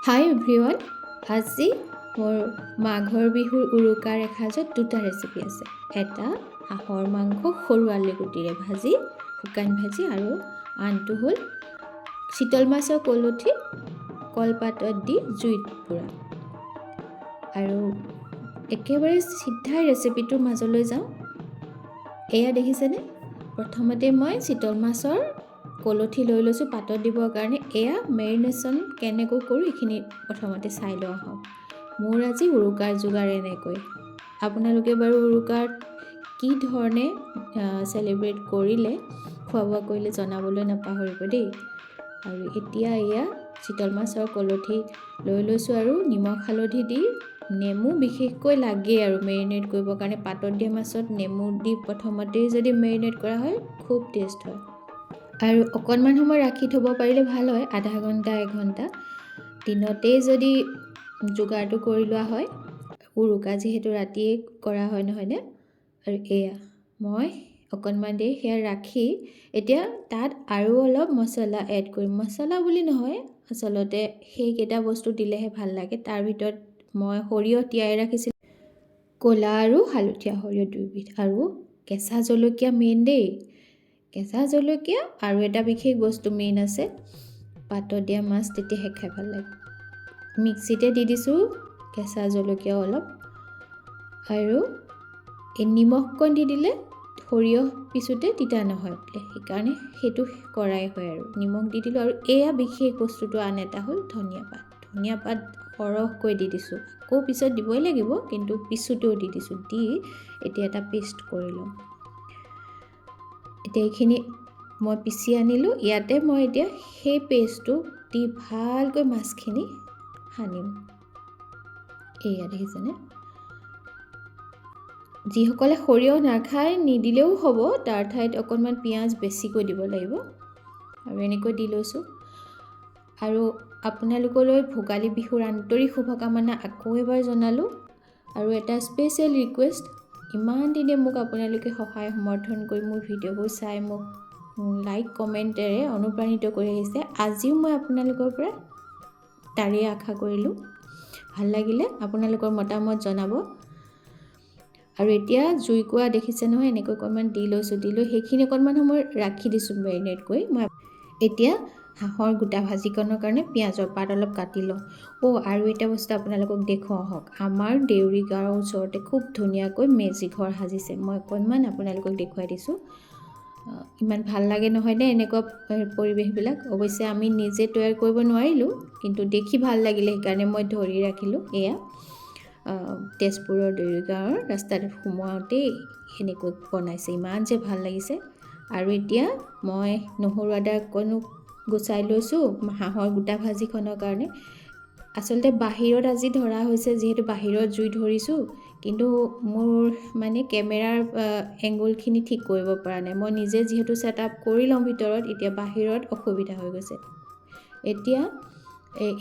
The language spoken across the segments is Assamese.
হাই এভৰিৱান, আজি মোৰ মাঘৰ বিহুৰ উৰুকাৰ এসাঁজত দুটা ৰেচিপি আছে। এটা হাঁহৰ মাংস সৰু আলু গুটিৰে ভাজি, শুকান ভাজি, আৰু আনটো হ'ল চিতল মাছৰ কলঠি কলপাতত দি জুইত পোৰা। আৰু একেবাৰে চিধা ৰেচিপিটোৰ মাজলৈ যাওঁ। এয়া দেখিছেনে? প্ৰথমতে মই চিতল মাছৰ কলঠি লৈ লৈছোঁ পাতত দিবৰ কাৰণে। এয়া মেৰিনেশ্যন কেনেকৈ কৰোঁ এইখিনি প্ৰথমতে চাই লোৱা হওক। মোৰ আজি উৰুকাৰ যোগাৰ এনেকৈ। আপোনালোকে বাৰু উৰুকাত কি ধৰণে চেলিব্ৰেট কৰিলে, খোৱা বোৱা কৰিলে জনাবলৈ নাপাহৰিব দেই। আৰু এতিয়া এয়া চিতল মাছৰ কলঠি লৈ লৈছোঁ আৰু নিমখ হালধি দি, নেমু বিশেষকৈ লাগে আৰু মেৰিনেট কৰিবৰ কাৰণে। পাতত দিয়া মাছত নেমু দি প্ৰথমতেই যদি মেৰিনেট কৰা হয় খুব টেষ্ট হয়। আৰু অকণমান সময় ৰাখি থ'ব পাৰিলে ভাল হয়, আধা ঘণ্টা 1 ঘণ্টা। দিনতেই যদি যোগাৰটো কৰি লোৱা হয়, উৰুকা যিহেতু ৰাতিয়ে কৰা হয় নহয়নে? আৰু এয়া মই অকণমান দেৰি সেয়া ৰাখি এতিয়া তাত আৰু অলপ মছলা এড কৰিম। মছলা বুলি নহয়, আচলতে সেইকেইটা বস্তু দিলেহে ভাল লাগে। তাৰ ভিতৰত মই সৰিয়হ তিয়াই ৰাখিছিলোঁ, ক'লা আৰু হালধীয়া সৰিয়হ দুয়োবিধ, আৰু কেঁচা জলকীয়া মেইন দেই। কেঁচা জলকীয়া আৰু এটা বিশেষ বস্তু মেইন আছে, পাতত দিয়া মাছ তেতিয়াহে খাই ভাল লাগে। মিক্সিতে দি দিছোঁ কেঁচা জলকীয়া অলপ, আৰু এই নিমখ কণ দি দিলে সৰিয়হ পিছোতে তিতা নহয় বোলে, সেইকাৰণে সেইটো কৰাই হয় আৰু নিমখ দি দিলোঁ। আৰু এয়া বিশেষ বস্তুটো আন এটা হ'ল ধনিয়া পাত। ধনিয়া পাত সৰহকৈ দি দিছোঁ, আকৌ পিছত দিবই লাগিব, কিন্তু পিছোতেও দি দিছোঁ। দি এতিয়া এটা পেষ্ট কৰি ল'ম। এতিয়া এইখিনি মই পিচি আনিলোঁ। ইয়াতে মই এতিয়া সেই পেষ্টটো দি ভালকৈ মাছখিনি সানিম। এয়া দেখিছেনে? যিসকলে সৰিয়হ নাখায় নিদিলেও হ'ব, তাৰ ঠাইত অকণমান পিঁয়াজ বেছিকৈ দিব লাগিব। আৰু এনেকৈ দি লৈছোঁ। আৰু আপোনালোকলৈ ভোগালী বিহুৰ আন্তৰিক শুভকামনা আকৌ এবাৰ জনালোঁ। আৰু এটা স্পেচিয়েল ৰিকুৱেষ্ট, ইমান দিনে মোক আপোনালোকে সহায় সমৰ্থন কৰি মোৰ ভিডিঅ'বোৰ চাই মোক লাইক কমেণ্টেৰে অনুপ্ৰাণিত কৰি আহিছে। আজিও মই আপোনালোকৰ পৰা তাৰেই আশা কৰিলোঁ। ভাল লাগিলে আপোনালোকৰ মতামত জনাব। আৰু এতিয়া জুইকুৰা দেখিছে নহয়, এনেকৈ অকণমান দি লৈছোঁ। দি লৈ সেইখিনি অকণমান সময় ৰাখি দিছোঁ মেৰিনেট কৰি। মই এতিয়া হাঁহৰ গোটা ভাজিকণৰ কাৰণে পিঁয়াজৰ পাত অলপ কাটি লওঁ। আৰু এটা বস্তু আপোনালোকক দেখুৱাওঁ আহক। আমাৰ দেউৰী গাঁৱৰ ওচৰতে খুব ধুনীয়াকৈ মেজি ঘৰ সাজিছে। মই অকণমান আপোনালোকক দেখুৱাই দিছোঁ। ইমান ভাল লাগে নহয়নে এনেকুৱা পৰিৱেশবিলাক? অৱশ্যে আমি নিজে তৈয়াৰ কৰিব নোৱাৰিলোঁ, কিন্তু দেখি ভাল লাগিলে, সেইকাৰণে মই ধৰি ৰাখিলোঁ। এয়া তেজপুৰৰ দেউৰী গাঁৱৰ ৰাস্তাত সোমাওঁতেই এনেকৈ বনাইছে, ইমান যে ভাল লাগিছে। আৰু এতিয়া মই নহৰু আদা অকণো গুচাই লৈছোঁ হাঁহৰ গোটা ভাজিখনৰ কাৰণে। আচলতে বাহিৰত আজি ধৰা হৈছে, যিহেতু বাহিৰত জুই ধৰিছোঁ, কিন্তু মোৰ মানে কেমেৰাৰ এংগলখিনি ঠিক কৰিব পৰা নাই। মই নিজে যিহেতু ছেট আপ কৰি লওঁ ভিতৰত, এতিয়া বাহিৰত অসুবিধা হৈ গৈছে। এতিয়া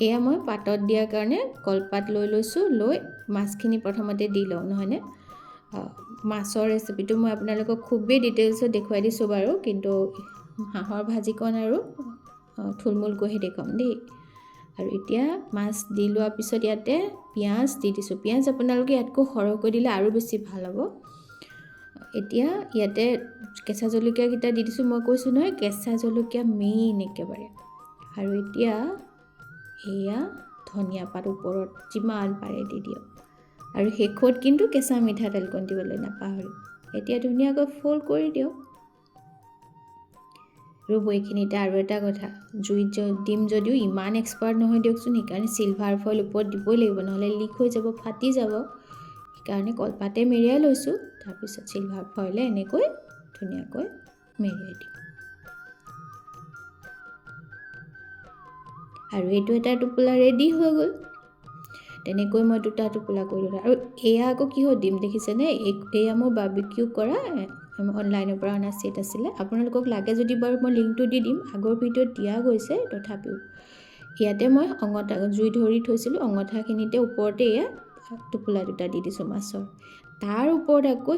এয়া মই পাতত দিয়াৰ কাৰণে কলপাত লৈ লৈছোঁ। লৈ মাছখিনি প্ৰথমতে দি লওঁ নহয়নে? মাছৰ ৰেচিপিটো মই আপোনালোকক খুবেই ডিটেইলছত দেখুৱাই দিছোঁ বাৰু, কিন্তু হাঁহৰ ভাজিকণ আৰু থুলমূলকৈহে দেখুৱাম দেই। আৰু এতিয়া মাছ দি লোৱাৰ পিছত ইয়াতে পিঁয়াজ দি দিছোঁ। পিঁয়াজ আপোনালোকে ইয়াতকৈ সৰহকৈ দিলে আৰু বেছি ভাল হ'ব। এতিয়া ইয়াতে কেঁচা জলকীয়াকেইটা দি দিছোঁ। মই কৈছোঁ নহয়, কেঁচা জলকীয়া মেইন একেবাৰে। আৰু এতিয়া এয়া ধনিয়া পাত ওপৰত যিমান পাৰে দি দিয়ক। আৰু শেষত কিন্তু কেঁচা মিঠাতেলকণ দিবলৈ নাপাহৰিব। এতিয়া ধুনীয়াকৈ ফ'ল্ড কৰি দিয়ক। ৰ'ব, এইখিনিতে আৰু এটা কথা, জুইত দিম যদিও ইমান এক্সপাৰ্ট নহয় দিয়কচোন, সেইকাৰণে চিলভাৰ ফইল ওপৰত দিবই লাগিব, নহ'লে লিক হৈ যাব, ফাটি যাব। সেইকাৰণে কলপাতে মেৰিয়াই লৈছোঁ, তাৰপিছত চিলভাৰ ফইলে এনেকৈ ধুনীয়াকৈ মেৰিয়াই দিম। আৰু এইটো এটা টোপোলা ৰেডি হৈ গ'ল। তেনেকৈ মই দুটা টোপোলা কৰিলোঁ। আৰু এয়া আকৌ কিহত দিম দেখিছেনে? এয়া মোৰ বাৰ্বিকিউ কৰা অনলাইনৰ পৰা অনা ছেট আছিলে। আপোনালোকক লাগে যদি বাৰু মই লিংকটো দি দিম, আগৰ ভিডিঅ'ত দিয়া গৈছে। তথাপিও ইয়াতে মই অঙঠা জুই ধৰি থৈছিলোঁ, অঙঠাখিনিতে ওপৰতে এয়া টোপোলা দুটা দি দিছোঁ মাছৰ। তাৰ ওপৰত আকৌ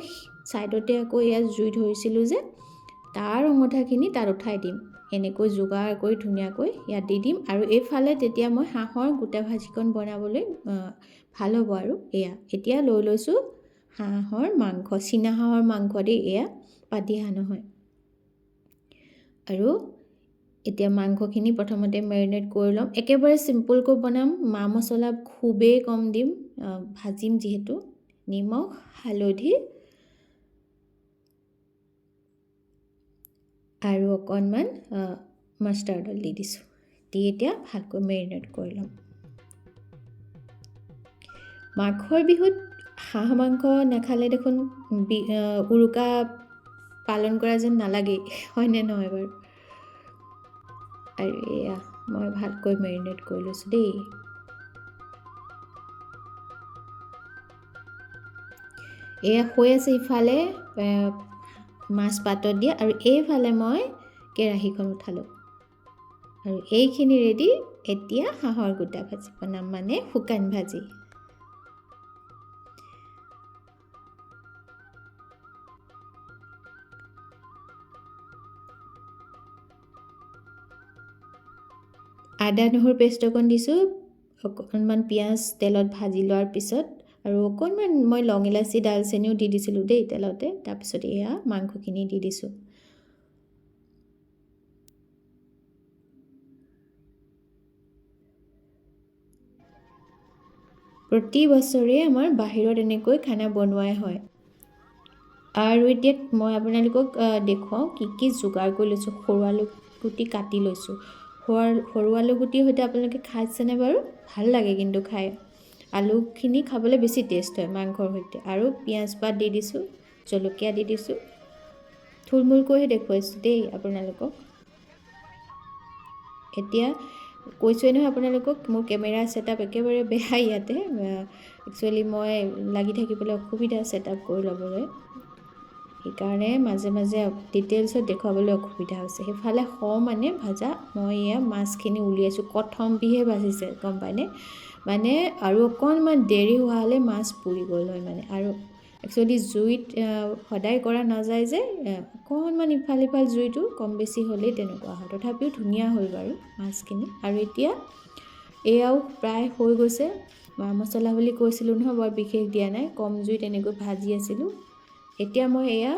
ছাইডতে আকৌ এয়া জুই ধৰিছিলোঁ যে, তাৰ অঙঠাখিনি তাত উঠাই দিম। এনেকৈ যোগাৰ কৰি ধুনীয়াকৈ ইয়াত দি দিম আৰু এইফালে তেতিয়া মই হাঁহৰ গোটা ভাজিকণ বনাবলৈ ভাল হ'ব আৰু এতিয়া লৈ লৈছোঁ হাঁহৰ মাংস, চীনা হাঁহৰ মাংস দেই, এয়া পাতি হাঁহ নহয়। আৰু এতিয়া মাংসখিনি প্ৰথমতে মেৰিনেট কৰি ল'ম। একেবাৰে চিম্পুলকৈ বনাম, মা মছলা খুবেই কম দিম, ভাজিম যিহেতু। নিমখ, হালধি আৰু অকণমান মাষ্টাৰ্ড অইল দি দিছোঁ। দি এতিয়া ভালকৈ মেৰিনেট কৰি ল'ম। মাঘৰ বিহুত হাঁহ মাংস নাখালে দেখোন উৰুকা পালন কৰা যেন নালাগেই, হয়নে নহয় বাৰু? আৰু এয়া মই ভালকৈ মেৰিনেট কৰি লৈছোঁ দেই। এয়া হৈ আছে ইফালে মাছ পাতত দিয়া, আৰু এইফালে মই কেৰাহীখন উঠালোঁ। আৰু এইখিনি ৰেডি। এতিয়া হাঁহৰ গোটা ভাজি বনাম, মানে শুকান ভাজি। আদা নহৰু পেষ্ট অকণ দিছোঁ, অকণমান পিঁয়াজ তেলত ভাজি লোৱাৰ পিছত, আৰু অকণমান মই লং ইলাচি ডালচেনিও দি দিছিলোঁ দেই তেলতে। তাৰপিছত এয়া মাংসখিনি দি দিছোঁ। প্ৰতি বছৰে আমাৰ বাহিৰত এনেকৈ খানা বনোৱাই হয়। আৰু এতিয়া মই আপোনালোকক দেখুৱাওঁ কি যোগাৰ কৰি লৈছোঁ। সৰু আলু গুটি কাটি লৈছোঁ। সৰু আলু গুটিৰ সৈতে আপোনালোকে খাইছেনে বাৰু? ভাল লাগে কিন্তু খাই। আলুখিনি খাবলৈ বেছি টেষ্ট হয় মাংসৰ সৈতে। আৰু পিঁয়াজ পাত দি দিছোঁ, জলকীয়া দি দিছোঁ। থুলমূলকৈহে দেখুৱাইছোঁ দেই আপোনালোকক। এতিয়া কৈছোঁৱে নহয় আপোনালোকক, মোৰ কেমেৰা ছেটআপ একেবাৰে বেয়া ইয়াতে। একচুৱেলি মই লাগি থাকিবলৈ অসুবিধা ছেটআপ কৰি ল'বলৈ, সেইকাৰণে মাজে মাজে ডিটেইলছত দেখুৱাবলৈ অসুবিধা হৈছে। সেইফালে মানে ভাজা, মই এয়া মাছখিনি উলিয়াইছোঁ। কথমপিহে ভাজিছে, গম পায়নে? মানে আৰু অকণমান দেৰি হোৱা হ'লে মাছ পুৰি গ'ল হয় মানে। আৰু একচুৱেলি জুইত সদায় কৰা নাযায় যে, অকণমান ইফাল সিফাল জুইটো কম বেছি হ'লেই তেনেকুৱা হয়। তথাপিও ধুনীয়া হ'ল বাৰু মাছখিনি। আৰু এতিয়া এয়াও প্ৰায় হৈ গৈছে। মা মছলা বুলি কৈছিলোঁ নহয়, বৰ বিশেষ দিয়া নাই, কম জুইত এনেকৈ ভাজি আছিলোঁ। এতিয়া মই এয়া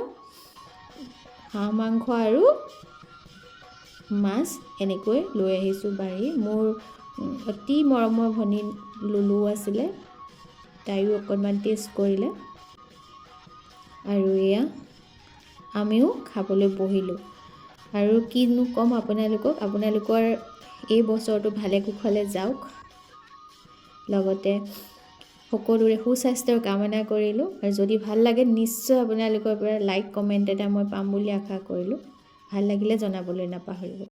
হাঁহ মাংস আৰু মাছ এনেকৈ লৈ আহিছোঁ বাঢ়ি। মোৰ অতি মৰমৰ ভনী লুলু আছিলে, তাইও অকণমান টেষ্ট কৰিলে। আৰু এয়া আমিও খাবলৈ বহিলোঁ। আৰু কিনো ক'ম আপোনালোকক, আপোনালোকৰ এই বছৰটো ভালে কুশলে যাওক। লগতে সকলোৰে সুস্বাস্থ্যৰ কামনা কৰিলোঁ। আৰু যদি ভাল লাগে নিশ্চয় আপোনালোকৰ পৰা লাইক কমেণ্ট এটা মই পাম বুলি আশা কৰিলোঁ। ভাল লাগিলে জনাবলৈ নাপাহৰিব।